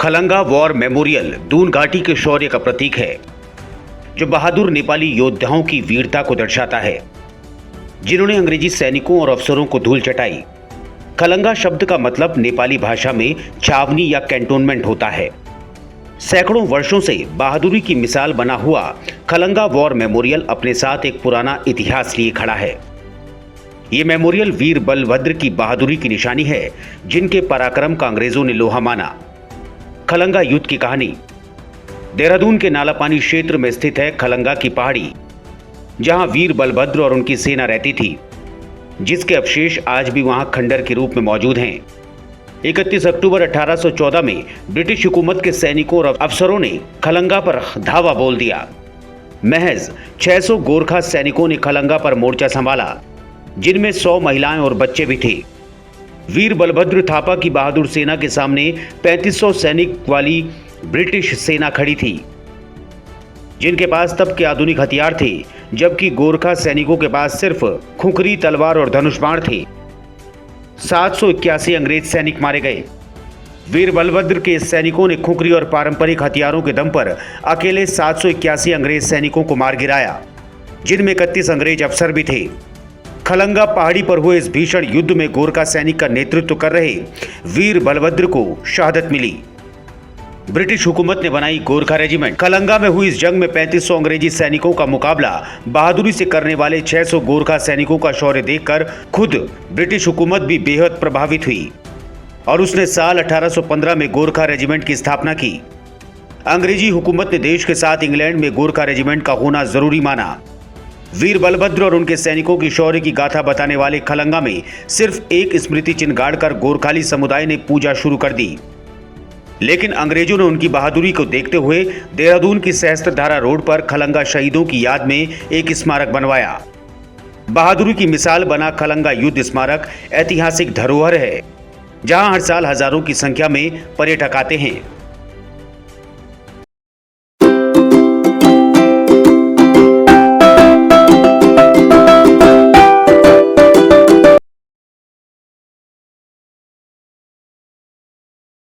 Khalanga war memorial Doon घाटी के शौर्य का प्रतीक है, जो बहादुर नेपाली योद्धाओं की वीरता को दर्शाता है, जिन्होंने अंग्रेजी सैनिकों और अफसरों को धूल चटाई। खलंगा शब्द का मतलब नेपाली भाषा में छावनी या कैंटोनमेंट होता है। सैकड़ों वर्षों से बहादुरी की मिसाल बना हुआ खलंगा वॉर मेमोरियल अपने साथ एक पुराना इतिहास लिए खड़ा है। ये मेमोरियल वीर बलभद्र की बहादुरी की निशानी है, जिनके पराक्रम का अंग्रेजों ने लोहा माना। खलंगा युद्ध की कहानी। देहरादून के नालापानी क्षेत्र में स्थित है खलंगा की पहाड़ी, जहां वीर बलभद्र और उनकी सेना रहती थी, जिसके अवशेष आज भी वहां खंडर के रूप में मौजूद हैं। 31 अक्टूबर 1814 में ब्रिटिश हुकूमत के सैनिकों और अफसरों ने खलंगा पर धावा बोल दिया। महज 600 गोरखा सैनिकों ने खलंगा पर मोर्चा संभाला, जिनमें 100 महिलाएं और बच्चे भी थे। वीर बलभद्र थापा की बहादुर सेना के सामने 3500 सैनिक वाली ब्रिटिश सेना खड़ी थी, जिनके पास तब के आधुनिक हथियार थे, जबकि गोरखा सैनिकों के पास सिर्फ खुखरी, तलवार और धनुष बाण थे। 781 अंग्रेज सैनिक मारे गए। वीर बलभद्र के सैनिकों ने खुखरी और पारंपरिक हथियारों के दम पर अकेले 781 अंग्रेज सैनिकों को मार गिराया, जिनमें 31 अंग्रेज अफसर भी थे। खलंगा पहाड़ी पर हुए इस भीषण युद्ध में गोरखा सैनिक का नेतृत्व कर रहे वीर बलभद्र को शहादत मिली। ब्रिटिश हुकूमत ने बनाई गोरखा रेजिमेंट। खलंगा में हुई इस जंग में 3500 अंग्रेजी सैनिकों का मुकाबला बहादुरी से करने वाले 600 गोरखा सैनिकों का शौर्य देखकर खुद ब्रिटिश हुकूमत भी बेहद प्रभावित हुई और उसने साल 1815 में गोरखा रेजिमेंट की स्थापना की। अंग्रेजी हुकूमत ने देश के साथ इंग्लैंड में गोरखा रेजिमेंट का होना जरूरी माना। वीर बलभद्र और उनके सैनिकों की शौर्य की गाथा बताने वाले खलंगा में सिर्फ एक स्मृति चिन्ह गाड़कर गोरखाली समुदाय ने पूजा शुरू कर दी। लेकिन अंग्रेजों ने उनकी बहादुरी को देखते हुए देहरादून की सहस्त्रधारा रोड पर खलंगा शहीदों की याद में एक स्मारक बनवाया। बहादुरी की मिसाल बना खलंगा युद्ध स्मारक ऐतिहासिक धरोहर है, जहां हर साल हजारों की संख्या में पर्यटक आते हैं।